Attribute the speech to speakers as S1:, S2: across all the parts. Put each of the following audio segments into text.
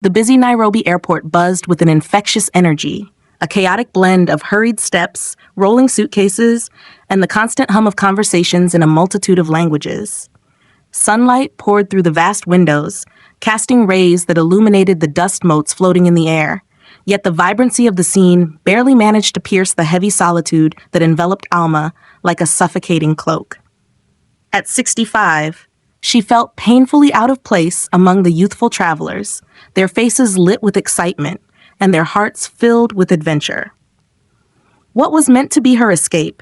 S1: The busy Nairobi airport buzzed with an infectious energy, a chaotic blend of hurried steps, rolling suitcases, and the constant hum of conversations in a multitude of languages. Sunlight poured through the vast windows, casting rays that illuminated the dust motes floating in the air, yet the vibrancy of the scene barely managed to pierce the heavy solitude that enveloped Alma like a suffocating cloak. At 65, she felt painfully out of place among the youthful travelers, their faces lit with excitement and their hearts filled with adventure. What was meant to be her escape,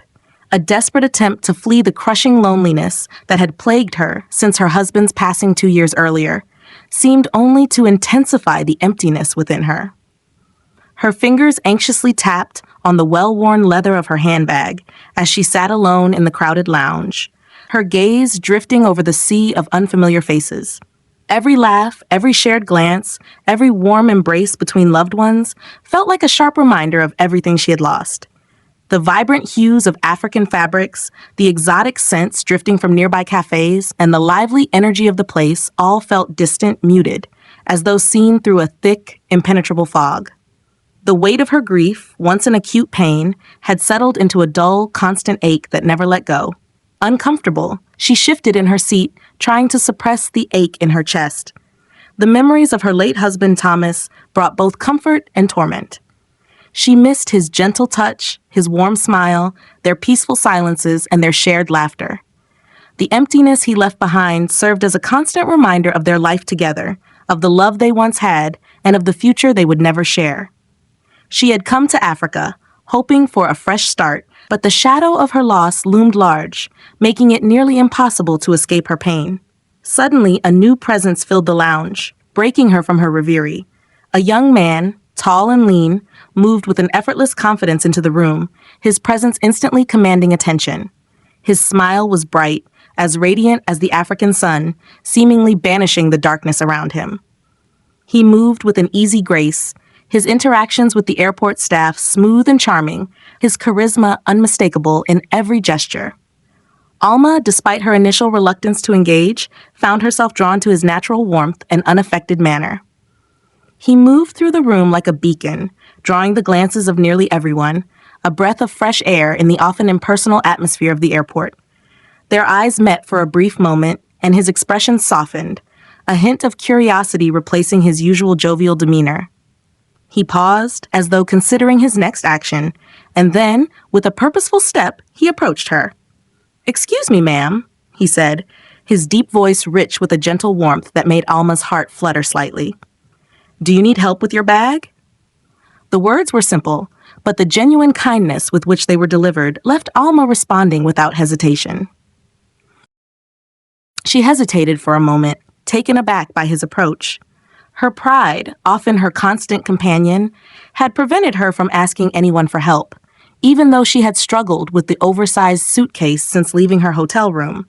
S1: a desperate attempt to flee the crushing loneliness that had plagued her since her husband's passing 2 years earlier, seemed only to intensify the emptiness within her. Her fingers anxiously tapped on the well-worn leather of her handbag as she sat alone in the crowded lounge, her gaze drifting over the sea of unfamiliar faces. Every laugh, every shared glance, every warm embrace between loved ones felt like a sharp reminder of everything she had lost. The vibrant hues of African fabrics, the exotic scents drifting from nearby cafes, and the lively energy of the place all felt distant, muted, as though seen through a thick, impenetrable fog. The weight of her grief, once an acute pain, had settled into a dull, constant ache that never let go. Uncomfortable, she shifted in her seat, trying to suppress the ache in her chest. The memories of her late husband, Thomas, brought both comfort and torment. She missed his gentle touch, his warm smile, their peaceful silences, and their shared laughter. The emptiness he left behind served as a constant reminder of their life together, of the love they once had, and of the future they would never share. She had come to Africa, hoping for a fresh start, but the shadow of her loss loomed large, making it nearly impossible to escape her pain. Suddenly, a new presence filled the lounge, breaking her from her reverie. A young man, tall and lean, moved with an effortless confidence into the room, his presence instantly commanding attention. His smile was bright, as radiant as the African sun, seemingly banishing the darkness around him. He moved with an easy grace, his interactions with the airport staff smooth and charming, his charisma unmistakable in every gesture. Alma, despite her initial reluctance to engage, found herself drawn to his natural warmth and unaffected manner. He moved through the room like a beacon, drawing the glances of nearly everyone, a breath of fresh air in the often impersonal atmosphere of the airport. Their eyes met for a brief moment, and his expression softened, a hint of curiosity replacing his usual jovial demeanor. He paused, as though considering his next action, and then, with a purposeful step, he approached her. "Excuse me, ma'am," he said, his deep voice rich with a gentle warmth that made Alma's heart flutter slightly. "Do you need help with your bag?" The words were simple, but the genuine kindness with which they were delivered left Alma responding without hesitation. She hesitated for a moment, taken aback by his approach. Her pride, often her constant companion, had prevented her from asking anyone for help, even though she had struggled with the oversized suitcase since leaving her hotel room.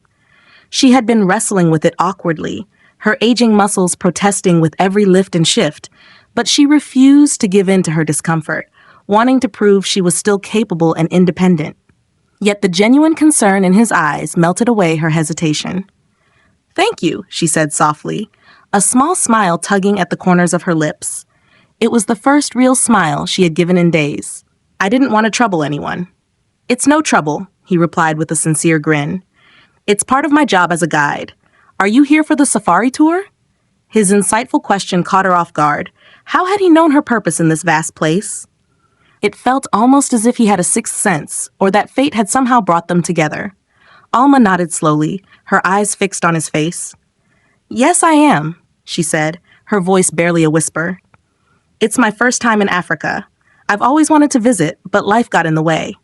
S1: She had been wrestling with it awkwardly, her aging muscles protesting with every lift and shift, but she refused to give in to her discomfort, wanting to prove she was still capable and independent. Yet the genuine concern in his eyes melted away her hesitation. "Thank you," she said softly, a small smile tugging at the corners of her lips. It was the first real smile she had given in days. "I didn't want to trouble anyone." "It's no trouble," he replied with a sincere grin. "It's part of my job as a guide. Are you here for the safari tour?" His insightful question caught her off guard. How had he known her purpose in this vast place? It felt almost as if he had a sixth sense, or that fate had somehow brought them together. Alma nodded slowly, her eyes fixed on his face. "Yes, I am," she said, her voice barely a whisper. "It's my first time in Africa. I've always wanted to visit, but life got in the way."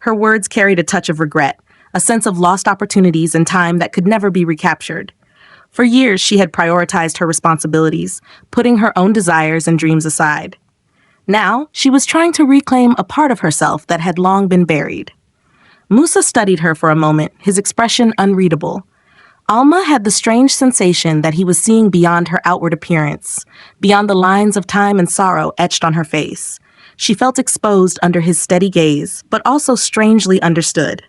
S1: Her words carried a touch of regret, a sense of lost opportunities and time that could never be recaptured. For years, she had prioritized her responsibilities, putting her own desires and dreams aside. Now, she was trying to reclaim a part of herself that had long been buried. Musa studied her for a moment, his expression unreadable. Alma had the strange sensation that he was seeing beyond her outward appearance, beyond the lines of time and sorrow etched on her face. She felt exposed under his steady gaze, but also strangely understood.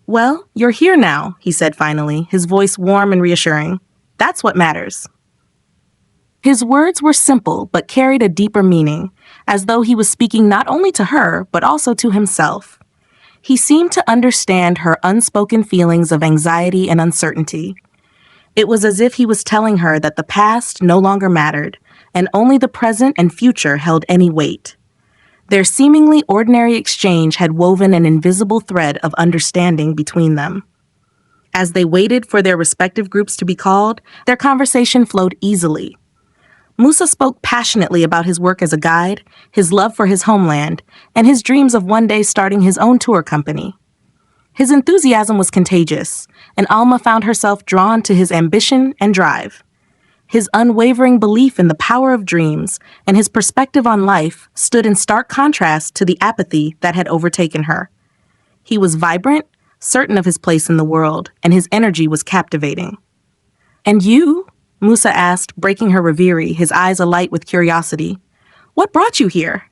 S1: "Well, you're here now," he said finally, his voice warm and reassuring. "That's what matters." His words were simple but carried a deeper meaning, as though he was speaking not only to her but also to himself. He seemed to understand her unspoken feelings of anxiety and uncertainty. It was as if he was telling her that the past no longer mattered, and only the present and future held any weight. Their seemingly ordinary exchange had woven an invisible thread of understanding between them. As they waited for their respective groups to be called, their conversation flowed easily. Musa spoke passionately about his work as a guide, his love for his homeland, and his dreams of one day starting his own tour company. His enthusiasm was contagious, and Alma found herself drawn to his ambition and drive. His unwavering belief in the power of dreams and his perspective on life stood in stark contrast to the apathy that had overtaken her. He was vibrant, certain of his place in the world, and his energy was captivating. "And you?" Musa asked, breaking her reverie, his eyes alight with curiosity. "What brought you here?"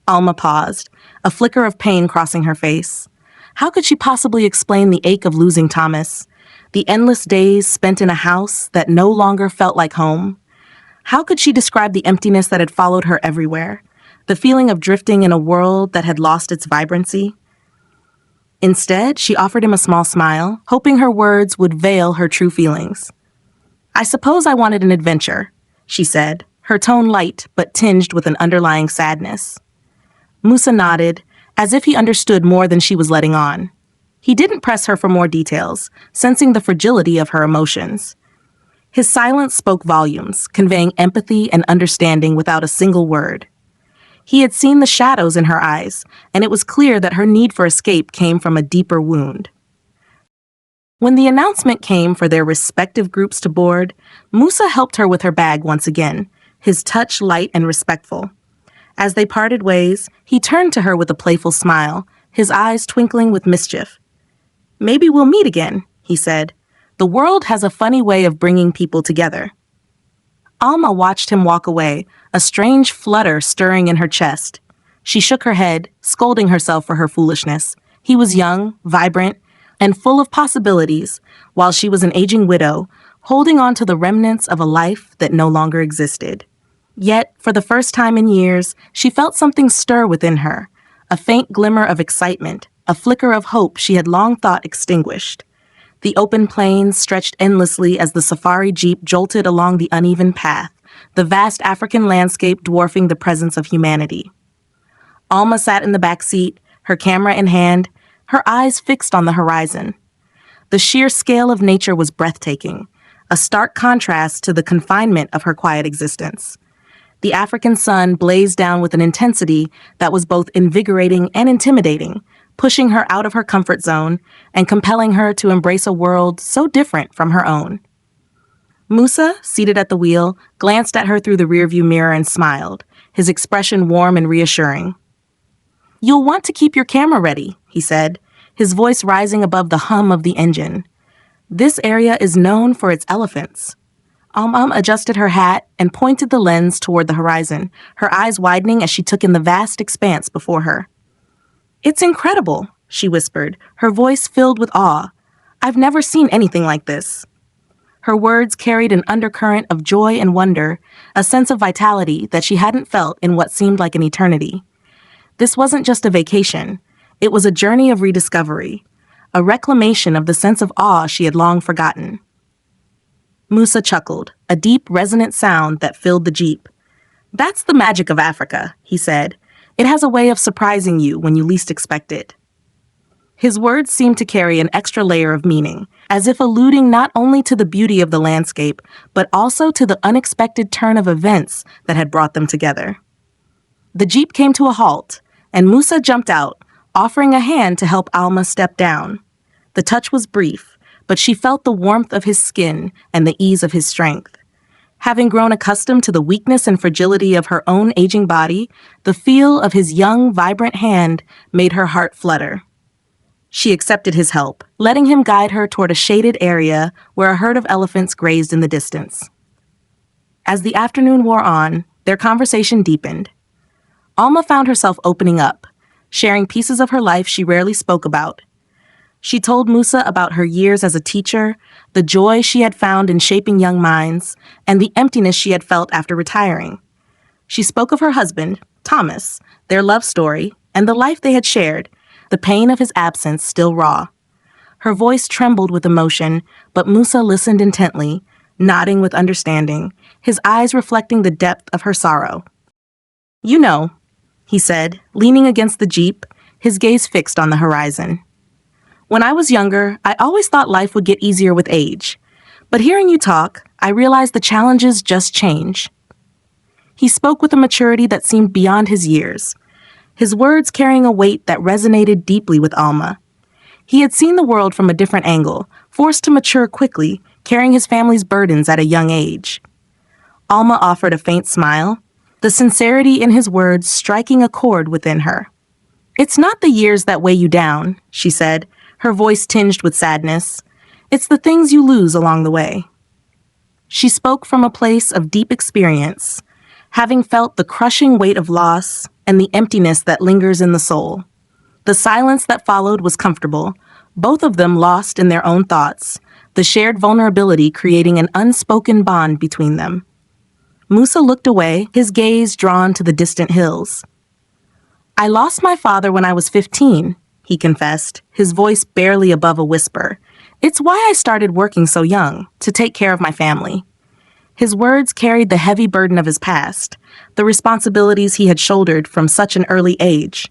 S1: Alma paused, a flicker of pain crossing her face. How could she possibly explain the ache of losing Thomas, the endless days spent in a house that no longer felt like home? How could she describe the emptiness that had followed her everywhere, the feeling of drifting in a world that had lost its vibrancy? Instead, she offered him a small smile, hoping her words would veil her true feelings. "I suppose I wanted an adventure," she said, her tone light but tinged with an underlying sadness. Musa nodded, as if he understood more than she was letting on. He didn't press her for more details, sensing the fragility of her emotions. His silence spoke volumes, conveying empathy and understanding without a single word. He had seen the shadows in her eyes, and it was clear that her need for escape came from a deeper wound. When the announcement came for their respective groups to board, Musa helped her with her bag once again, his touch light and respectful. As they parted ways, he turned to her with a playful smile, his eyes twinkling with mischief. "Maybe we'll meet again," he said. "The world has a funny way of bringing people together." Alma watched him walk away, a strange flutter stirring in her chest. She shook her head, scolding herself for her foolishness. He was young, vibrant, and full of possibilities, while she was an aging widow, holding on to the remnants of a life that no longer existed. Yet, for the first time in years, she felt something stir within her, a faint glimmer of excitement, a flicker of hope she had long thought extinguished. The open plains stretched endlessly as the safari jeep jolted along the uneven path, the vast African landscape dwarfing the presence of humanity. Alma sat in the back seat, her camera in hand, her eyes fixed on the horizon. The sheer scale of nature was breathtaking, a stark contrast to the confinement of her quiet existence. The African sun blazed down with an intensity that was both invigorating and intimidating, pushing her out of her comfort zone and compelling her to embrace a world so different from her own. Musa, seated at the wheel, glanced at her through the rearview mirror and smiled, his expression warm and reassuring. "You'll want to keep your camera ready," he said, his voice rising above the hum of the engine. "This area is known for its elephants." Adjusted her hat and pointed the lens toward the horizon, her eyes widening as she took in the vast expanse before her. "It's incredible," she whispered, her voice filled with awe. "I've never seen anything like this." Her words carried an undercurrent of joy and wonder, a sense of vitality that she hadn't felt in what seemed like an eternity. This wasn't just a vacation. It was a journey of rediscovery, a reclamation of the sense of awe she had long forgotten. Musa chuckled, a deep, resonant sound that filled the jeep. "That's the magic of Africa," he said. "It has a way of surprising you when you least expect it." His words seemed to carry an extra layer of meaning, as if alluding not only to the beauty of the landscape, but also to the unexpected turn of events that had brought them together. The jeep came to a halt, and Musa jumped out, offering a hand to help Alma step down. The touch was brief, but she felt the warmth of his skin and the ease of his strength. Having grown accustomed to the weakness and fragility of her own aging body, the feel of his young, vibrant hand made her heart flutter. She accepted his help, letting him guide her toward a shaded area where a herd of elephants grazed in the distance. As the afternoon wore on, their conversation deepened. Alma found herself opening up, sharing pieces of her life she rarely spoke about. She told Musa about her years as a teacher, the joy she had found in shaping young minds, and the emptiness she had felt after retiring. She spoke of her husband, Thomas, their love story, and the life they had shared, the pain of his absence still raw. Her voice trembled with emotion, but Musa listened intently, nodding with understanding, his eyes reflecting the depth of her sorrow. "You know," he said, leaning against the jeep, his gaze fixed on the horizon. "When I was younger, I always thought life would get easier with age. But hearing you talk, I realized the challenges just change." He spoke with a maturity that seemed beyond his years, his words carrying a weight that resonated deeply with Alma. He had seen the world from a different angle, forced to mature quickly, carrying his family's burdens at a young age. Alma offered a faint smile, the sincerity in his words striking a chord within her. "It's not the years that weigh you down," she said, her voice tinged with sadness. "It's the things you lose along the way." She spoke from a place of deep experience, having felt the crushing weight of loss and the emptiness that lingers in the soul. The silence that followed was comfortable, both of them lost in their own thoughts, the shared vulnerability creating an unspoken bond between them. Musa looked away, his gaze drawn to the distant hills. "I lost my father when I was 15, he confessed, his voice barely above a whisper. "It's why I started working so young, to take care of my family." His words carried the heavy burden of his past, the responsibilities he had shouldered from such an early age.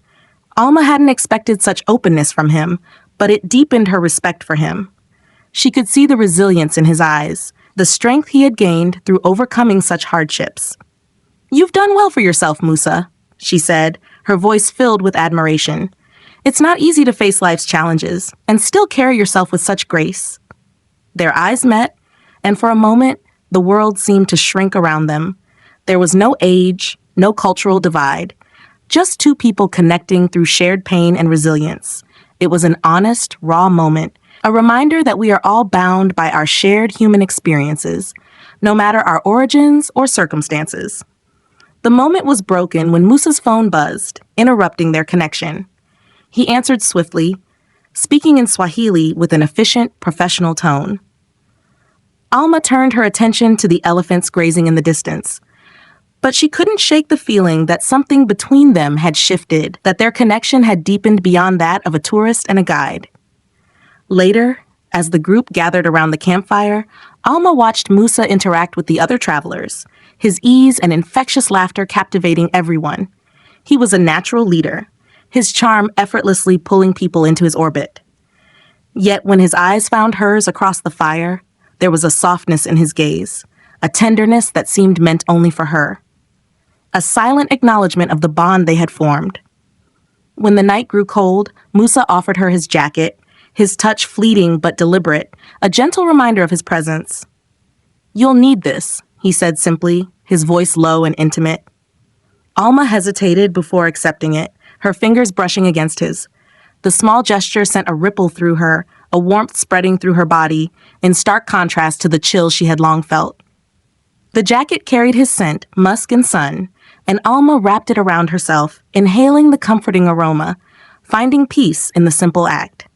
S1: Alma hadn't expected such openness from him, but it deepened her respect for him. She could see the resilience in his eyes, the strength he had gained through overcoming such hardships. "You've done well for yourself, Musa," she said, her voice filled with admiration. "It's not easy to face life's challenges and still carry yourself with such grace." Their eyes met, and for a moment, the world seemed to shrink around them. There was no age, no cultural divide, just two people connecting through shared pain and resilience. It was an honest, raw moment, a reminder that we are all bound by our shared human experiences, no matter our origins or circumstances. The moment was broken when Musa's phone buzzed, interrupting their connection. He answered swiftly, speaking in Swahili with an efficient, professional tone. Alma turned her attention to the elephants grazing in the distance. But she couldn't shake the feeling that something between them had shifted, that their connection had deepened beyond that of a tourist and a guide. Later, as the group gathered around the campfire, Alma watched Musa interact with the other travelers, his ease and infectious laughter captivating everyone. He was a natural leader, his charm effortlessly pulling people into his orbit. Yet when his eyes found hers across the fire, there was a softness in his gaze, a tenderness that seemed meant only for her. A silent acknowledgement of the bond they had formed. When the night grew cold, Musa offered her his jacket, his touch fleeting but deliberate, a gentle reminder of his presence. "You'll need this," he said simply, his voice low and intimate. Alma hesitated before accepting it, her fingers brushing against his. The small gesture sent a ripple through her, a warmth spreading through her body, in stark contrast to the chill she had long felt. The jacket carried his scent, musk and sun, and Alma wrapped it around herself, inhaling the comforting aroma, finding peace in the simple act.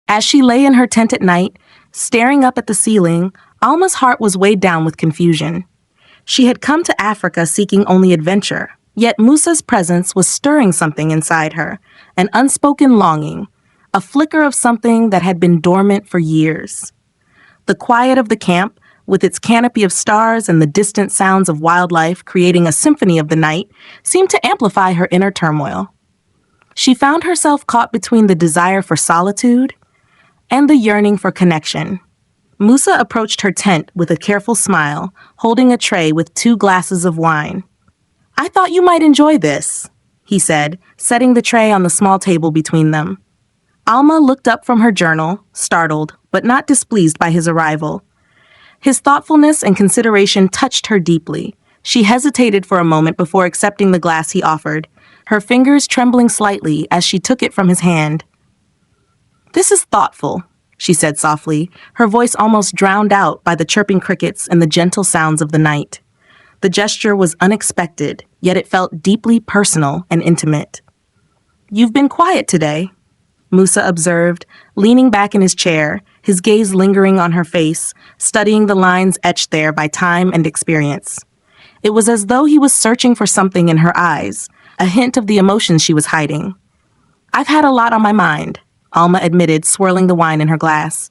S1: As she lay in her tent at night, staring up at the ceiling, Alma's heart was weighed down with confusion. She had come to Africa seeking only adventure, yet Musa's presence was stirring something inside her, an unspoken longing, a flicker of something that had been dormant for years. The quiet of the camp, with its canopy of stars and the distant sounds of wildlife creating a symphony of the night, seemed to amplify her inner turmoil. She found herself caught between the desire for solitude and the yearning for connection. Musa approached her tent with a careful smile, holding a tray with 2 glasses of wine. "I thought you might enjoy this," he said, setting the tray on the small table between them. Alma looked up from her journal, startled, but not displeased by his arrival. His thoughtfulness and consideration touched her deeply. She hesitated for a moment before accepting the glass he offered, her fingers trembling slightly as she took it from his hand. "This is thoughtful," she said softly, her voice almost drowned out by the chirping crickets and the gentle sounds of the night. The gesture was unexpected, yet it felt deeply personal and intimate. "You've been quiet today." Musa observed, leaning back in his chair, his gaze lingering on her face, studying the lines etched there by time and experience. It was as though he was searching for something in her eyes, a hint of the emotions she was hiding. "I've had a lot on my mind," Alma admitted, swirling the wine in her glass.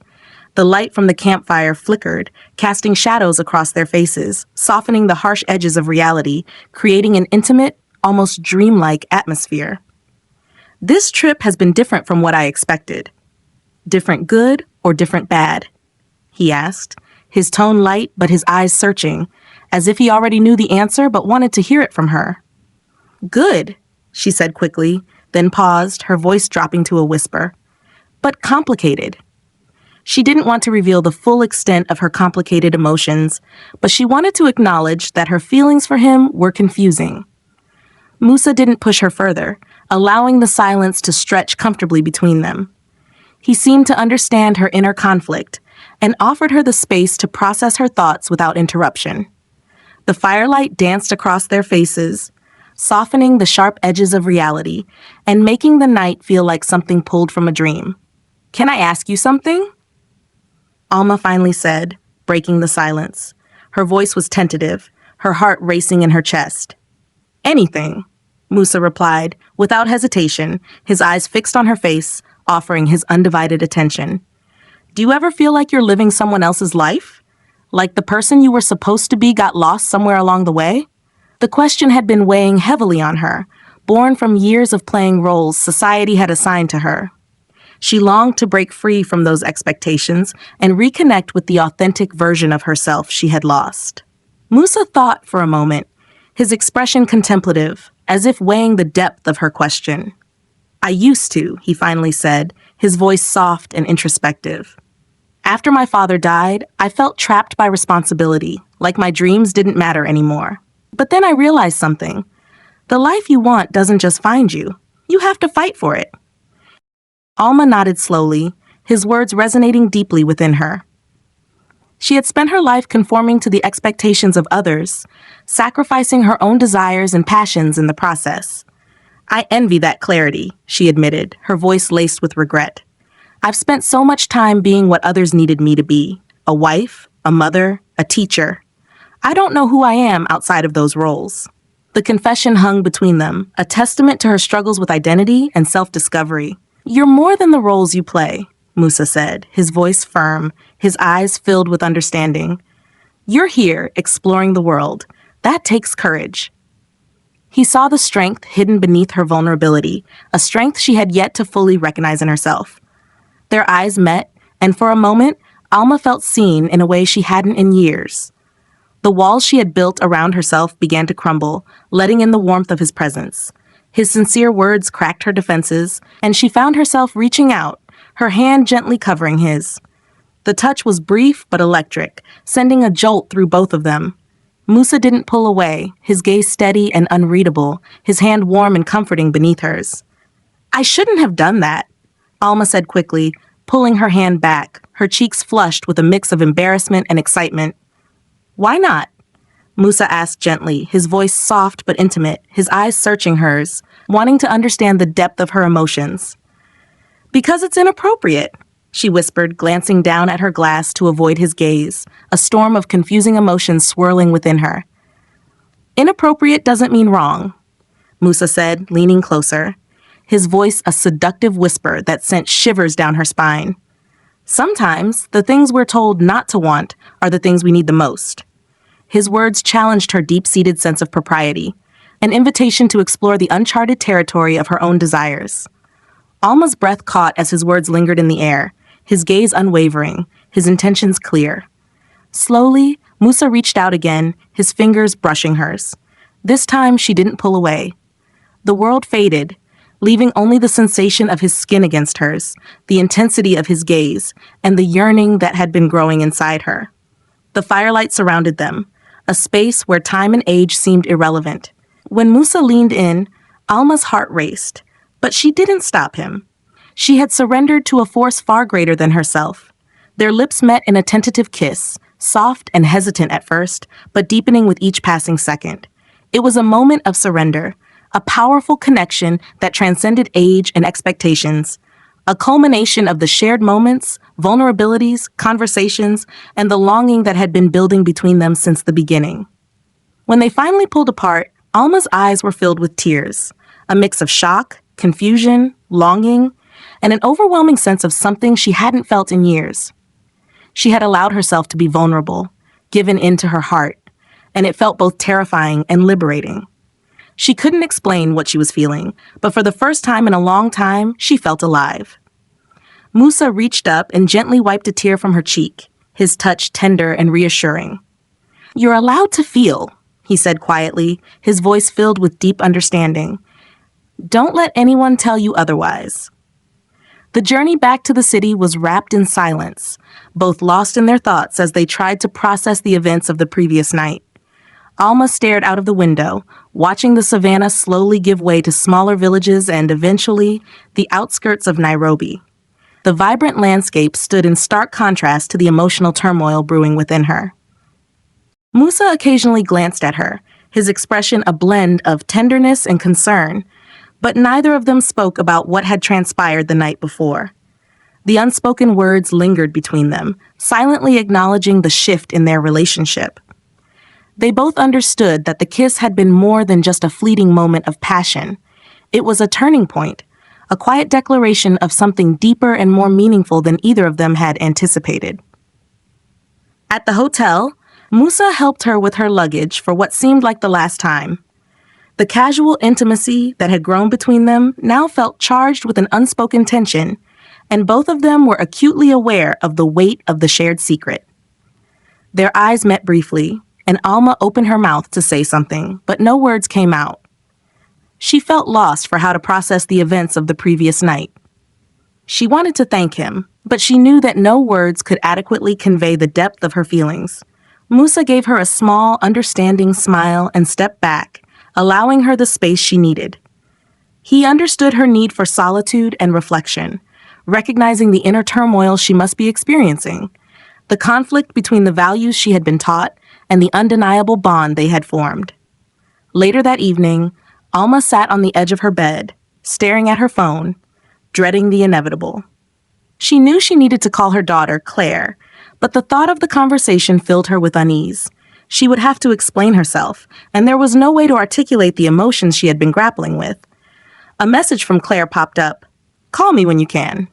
S1: The light from the campfire flickered, casting shadows across their faces, softening the harsh edges of reality, creating an intimate, almost dreamlike atmosphere. "This trip has been different from what I expected." "Different good or different bad?" he asked, his tone light but his eyes searching, as if he already knew the answer but wanted to hear it from her. "Good," she said quickly, then paused, her voice dropping to a whisper. "But complicated." She didn't want to reveal the full extent of her complicated emotions, but she wanted to acknowledge that her feelings for him were confusing. Musa didn't push her further, allowing the silence to stretch comfortably between them. He seemed to understand her inner conflict and offered her the space to process her thoughts without interruption. The firelight danced across their faces, softening the sharp edges of reality and making the night feel like something pulled from a dream. "Can I ask you something?" Alma finally said, breaking the silence. Her voice was tentative, her heart racing in her chest. "Anything," Musa replied, without hesitation, his eyes fixed on her face, offering his undivided attention. "Do you ever feel like you're living someone else's life? Like the person you were supposed to be got lost somewhere along the way?" The question had been weighing heavily on her, born from years of playing roles society had assigned to her. She longed to break free from those expectations and reconnect with the authentic version of herself she had lost. Musa thought for a moment, his expression contemplative, as if weighing the depth of her question. "I used to," he finally said, his voice soft and introspective. "After my father died, I felt trapped by responsibility, like my dreams didn't matter anymore. But then I realized something. The life you want doesn't just find you. You have to fight for it." Alma nodded slowly, his words resonating deeply within her. She had spent her life conforming to the expectations of others, sacrificing her own desires and passions in the process. "I envy that clarity," she admitted, her voice laced with regret. "I've spent so much time being what others needed me to be, a wife, a mother, a teacher. I don't know who I am outside of those roles." The confession hung between them, a testament to her struggles with identity and self-discovery. "You're more than the roles you play," Musa said, his voice firm, his eyes filled with understanding. "You're here, exploring the world. That takes courage." He saw the strength hidden beneath her vulnerability, a strength she had yet to fully recognize in herself. Their eyes met, and for a moment, Alma felt seen in a way she hadn't in years. The walls she had built around herself began to crumble, letting in the warmth of his presence. His sincere words cracked her defenses, and she found herself reaching out, her hand gently covering his. The touch was brief but electric, sending a jolt through both of them. Musa didn't pull away, his gaze steady and unreadable, his hand warm and comforting beneath hers. "I shouldn't have done that," Alma said quickly, pulling her hand back, her cheeks flushed with a mix of embarrassment and excitement. "Why not?" Musa asked gently, his voice soft but intimate, his eyes searching hers, wanting to understand the depth of her emotions. "Because it's inappropriate," she whispered, glancing down at her glass to avoid his gaze, a storm of confusing emotions swirling within her. "Inappropriate doesn't mean wrong," Musa said, leaning closer, his voice a seductive whisper that sent shivers down her spine. "Sometimes, the things we're told not to want are the things we need the most." His words challenged her deep-seated sense of propriety, an invitation to explore the uncharted territory of her own desires. Alma's breath caught as his words lingered in the air, his gaze unwavering, his intentions clear. Slowly, Musa reached out again, his fingers brushing hers. This time, she didn't pull away. The world faded, leaving only the sensation of his skin against hers, the intensity of his gaze, and the yearning that had been growing inside her. The firelight surrounded them, a space where time and age seemed irrelevant. When Musa leaned in, Alma's heart raced, but she didn't stop him. She had surrendered to a force far greater than herself. Their lips met in a tentative kiss, soft and hesitant at first, but deepening with each passing second. It was a moment of surrender, a powerful connection that transcended age and expectations, a culmination of the shared moments, vulnerabilities, conversations, and the longing that had been building between them since the beginning. When they finally pulled apart, Alma's eyes were filled with tears, a mix of shock, confusion, longing, and an overwhelming sense of something she hadn't felt in years. She had allowed herself to be vulnerable, given into her heart, and it felt both terrifying and liberating. She couldn't explain what she was feeling, but for the first time in a long time, she felt alive. Musa reached up and gently wiped a tear from her cheek, his touch tender and reassuring. "You're allowed to feel," he said quietly, his voice filled with deep understanding. "Don't let anyone tell you otherwise." The journey back to the city was wrapped in silence, both lost in their thoughts as they tried to process the events of the previous night. Alma stared out of the window, watching the savannah slowly give way to smaller villages and, eventually, the outskirts of Nairobi. The vibrant landscape stood in stark contrast to the emotional turmoil brewing within her. Musa occasionally glanced at her, his expression a blend of tenderness and concern, but neither of them spoke about what had transpired the night before. The unspoken words lingered between them, silently acknowledging the shift in their relationship. They both understood that the kiss had been more than just a fleeting moment of passion. It was a turning point, a quiet declaration of something deeper and more meaningful than either of them had anticipated. At the hotel, Musa helped her with her luggage for what seemed like the last time. The casual intimacy that had grown between them now felt charged with an unspoken tension, and both of them were acutely aware of the weight of the shared secret. Their eyes met briefly, and Alma opened her mouth to say something, but no words came out. She felt lost for how to process the events of the previous night. She wanted to thank him, but she knew that no words could adequately convey the depth of her feelings. Musa gave her a small, understanding smile and stepped back, allowing her the space she needed. He understood her need for solitude and reflection, recognizing the inner turmoil she must be experiencing, the conflict between the values she had been taught and the undeniable bond they had formed. Later that evening, Alma sat on the edge of her bed, staring at her phone, dreading the inevitable. She knew she needed to call her daughter, Claire, but the thought of the conversation filled her with unease. She would have to explain herself, and there was no way to articulate the emotions she had been grappling with. A message from Claire popped up. "Call me when you can."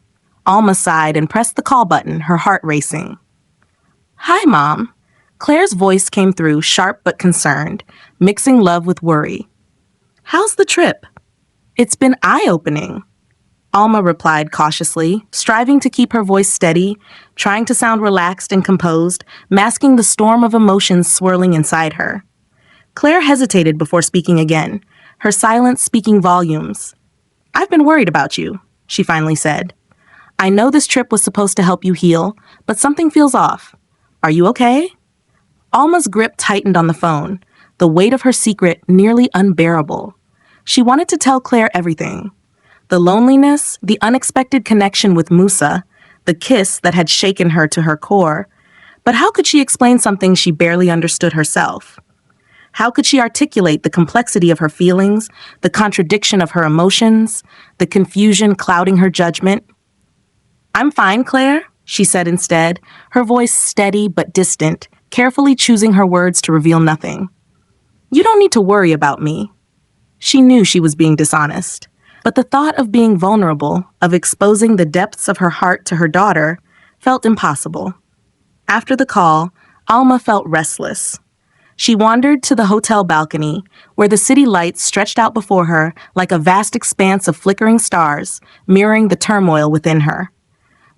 S1: Alma sighed and pressed the call button, her heart racing. "Hi, Mom." Claire's voice came through, sharp but concerned, mixing love with worry. "How's the trip?" "It's been eye-opening," Alma replied cautiously, striving to keep her voice steady, trying to sound relaxed and composed, masking the storm of emotions swirling inside her. Claire hesitated before speaking again, her silence speaking volumes. "I've been worried about you," she finally said. "I know this trip was supposed to help you heal, but something feels off. Are you okay?" Alma's grip tightened on the phone, the weight of her secret nearly unbearable. She wanted to tell Claire everything. The loneliness, the unexpected connection with Musa, the kiss that had shaken her to her core. But how could she explain something she barely understood herself? How could she articulate the complexity of her feelings, the contradiction of her emotions, the confusion clouding her judgment? "I'm fine, Claire," she said instead, her voice steady but distant, carefully choosing her words to reveal nothing. "You don't need to worry about me." She knew she was being dishonest, but the thought of being vulnerable, of exposing the depths of her heart to her daughter, felt impossible. After the call, Alma felt restless. She wandered to the hotel balcony, where the city lights stretched out before her like a vast expanse of flickering stars, mirroring the turmoil within her.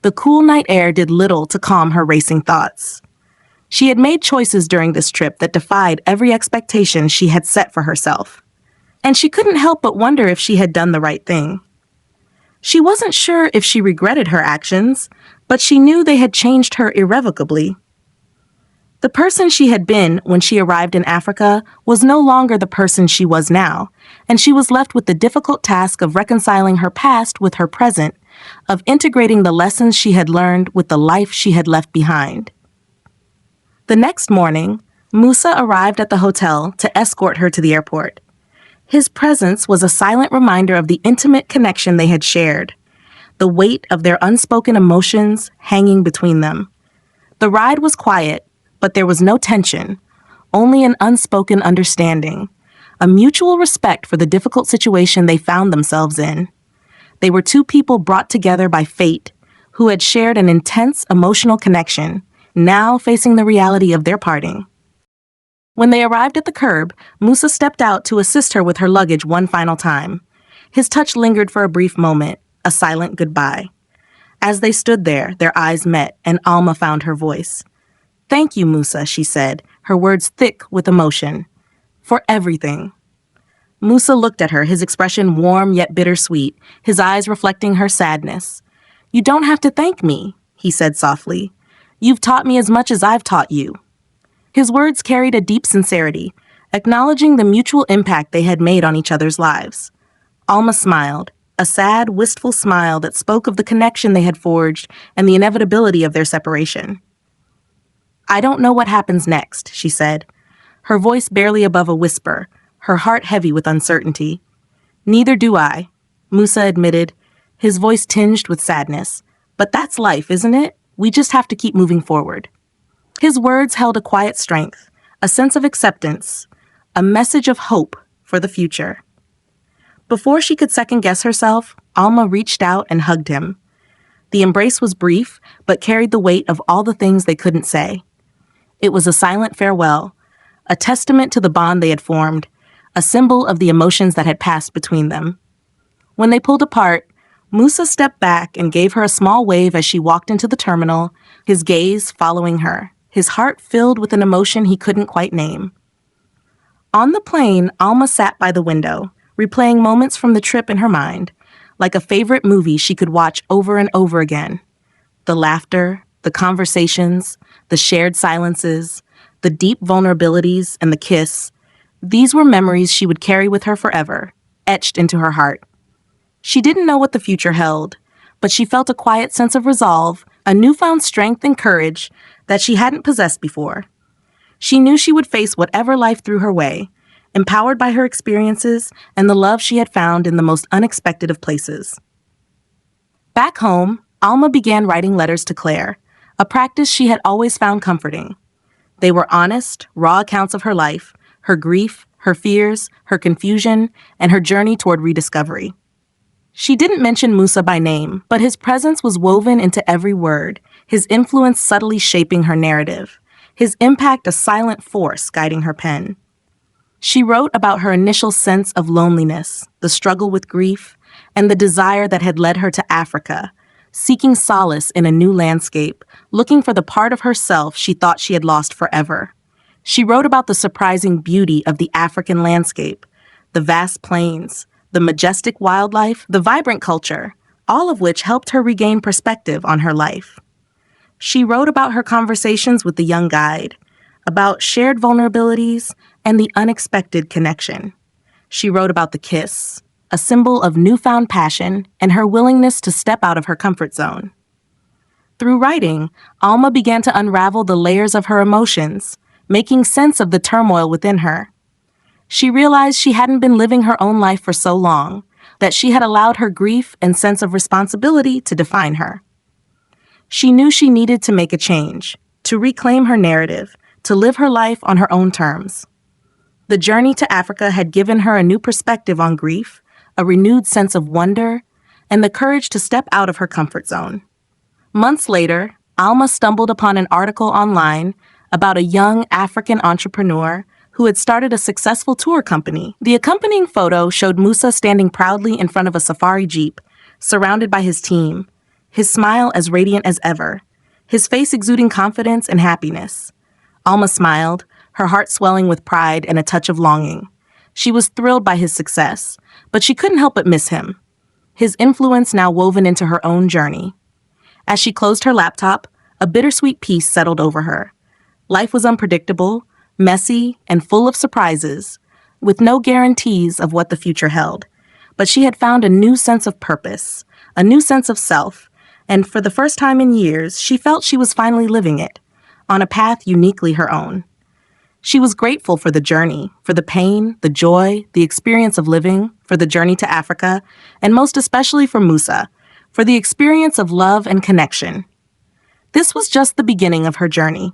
S1: The cool night air did little to calm her racing thoughts. She had made choices during this trip that defied every expectation she had set for herself, and she couldn't help but wonder if she had done the right thing. She wasn't sure if she regretted her actions, but she knew they had changed her irrevocably. The person she had been when she arrived in Africa was no longer the person she was now, and she was left with the difficult task of reconciling her past with her present, of integrating the lessons she had learned with the life she had left behind. The next morning, Musa arrived at the hotel to escort her to the airport. His presence was a silent reminder of the intimate connection they had shared. the weight of their unspoken emotions hanging between them. The ride was quiet, but there was no tension, only an unspoken understanding, a mutual respect for the difficult situation they found themselves in. They were two people brought together by fate, who had shared an intense emotional connection, now facing the reality of their parting. When they arrived at the curb, Musa stepped out to assist her with her luggage one final time. His touch lingered for a brief moment, a silent goodbye. As they stood there, their eyes met, and Alma found her voice. "Thank you, Musa," she said, her words thick with emotion. "For everything." Musa looked at her, his expression warm yet bittersweet, his eyes reflecting her sadness. "You don't have to thank me," he said softly. "You've taught me as much as I've taught you." His words carried a deep sincerity, acknowledging the mutual impact they had made on each other's lives. Alma smiled, a sad, wistful smile that spoke of the connection they had forged and the inevitability of their separation. "I don't know what happens next," she said, her voice barely above a whisper, her heart heavy with uncertainty. "Neither do I," Musa admitted, his voice tinged with sadness. "But that's life, isn't it? We just have to keep moving forward." His words held a quiet strength, a sense of acceptance, a message of hope for the future. Before she could second-guess herself, Alma reached out and hugged him. The embrace was brief, but carried the weight of all the things they couldn't say. It was a silent farewell, a testament to the bond they had formed, a symbol of the emotions that had passed between them. When they pulled apart, Musa stepped back and gave her a small wave as she walked into the terminal, his gaze following her, his heart filled with an emotion he couldn't quite name. On the plane, Alma sat by the window, replaying moments from the trip in her mind, like a favorite movie she could watch over and over again. The laughter, the conversations, the shared silences, the deep vulnerabilities, and the kiss. These were memories she would carry with her forever, etched into her heart. She didn't know what the future held, but she felt a quiet sense of resolve, a newfound strength and courage that she hadn't possessed before. She knew she would face whatever life threw her way, empowered by her experiences and the love she had found in the most unexpected of places. Back home, Alma began writing letters to Claire, a practice she had always found comforting. They were honest, raw accounts of her life, her grief, her fears, her confusion, and her journey toward rediscovery. She didn't mention Musa by name, but his presence was woven into every word, his influence subtly shaping her narrative, his impact a silent force guiding her pen. She wrote about her initial sense of loneliness, the struggle with grief, and the desire that had led her to Africa, seeking solace in a new landscape, looking for the part of herself she thought she had lost forever. She wrote about the surprising beauty of the African landscape, the vast plains, the majestic wildlife, the vibrant culture, all of which helped her regain perspective on her life. She wrote about her conversations with the young guide, about shared vulnerabilities and the unexpected connection. She wrote about the kiss, a symbol of newfound passion and her willingness to step out of her comfort zone. Through writing, Alma began to unravel the layers of her emotions, making sense of the turmoil within her. She realized she hadn't been living her own life for so long, that she had allowed her grief and sense of responsibility to define her. She knew she needed to make a change, to reclaim her narrative, to live her life on her own terms. The journey to Africa had given her a new perspective on grief, a renewed sense of wonder, and the courage to step out of her comfort zone. Months later, Alma stumbled upon an article online about a young African entrepreneur who had started a successful tour company. The accompanying photo showed Musa standing proudly in front of a safari jeep, surrounded by his team, his smile as radiant as ever, his face exuding confidence and happiness. Alma smiled, her heart swelling with pride and a touch of longing. She was thrilled by his success, but she couldn't help but miss him, his influence now woven into her own journey. As she closed her laptop, a bittersweet peace settled over her. Life was unpredictable, messy, and full of surprises, with no guarantees of what the future held. But she had found a new sense of purpose, a new sense of self, and for the first time in years, she felt she was finally living it, on a path uniquely her own. She was grateful for the journey, for the pain, the joy, the experience of living, for the journey to Africa, and most especially for Musa, for the experience of love and connection. This was just the beginning of her journey.